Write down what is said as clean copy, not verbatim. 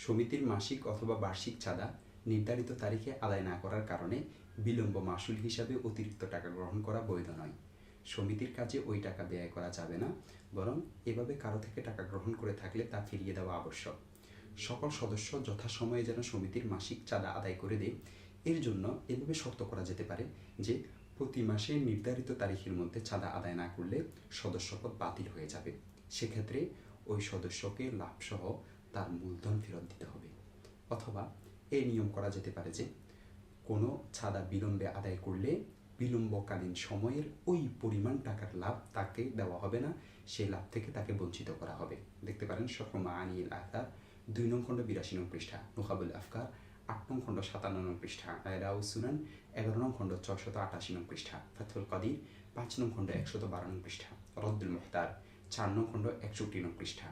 সমিতির মাসিক অথবা বার্ষিক চাঁদা নির্ধারিত তারিখে আদায় না করার কারণে বিলম্ব মাসুল হিসাবে অতিরিক্ত টাকা গ্রহণ করা বৈধ নয়। সমিতির কাজে ওই টাকা ব্যয় করা যাবে না, বরং এভাবে কারো থেকে টাকা গ্রহণ করে থাকলে তা ফিরিয়ে দেওয়া আবশ্যক। সকল সদস্য যথাসময়ে যেন সমিতির মাসিক চাঁদা আদায় করে দেয়, এর জন্য এভাবে শর্ত করা যেতে পারে যে প্রতি মাসে নির্ধারিত তারিখের মধ্যে চাঁদা আদায় না করলে সদস্যপদ বাতিল হয়ে যাবে। সেক্ষেত্রে ওই সদস্যকে লাভসহ তার মূলধন ফেরত দিতে হবে। অথবা এই নিয়ম করা যেতে পারে যে কোনো চাঁদা বিলম্বে আদায় করলে বিলম্বকালীন সময়ের ওই পরিমাণ টাকার লাভ তাকে দেওয়া হবে না, সেই লাভ থেকে তাকে বঞ্চিত করা হবে। দেখতে পারেন শরহ মাআনিল আথার 2 নং খণ্ড 82 নং পৃষ্ঠা, নুখাবুল আফকার 8 নং খণ্ড 57 নং পৃষ্ঠা, আয়রাউস সুনান 11 নং খণ্ড 488 নং পৃষ্ঠা, ফাতহুল কাদির 5 নং খণ্ড 112 নং পৃষ্ঠা, রদ্দুল মুহতার 4 নং খণ্ড 61 নং পৃষ্ঠা।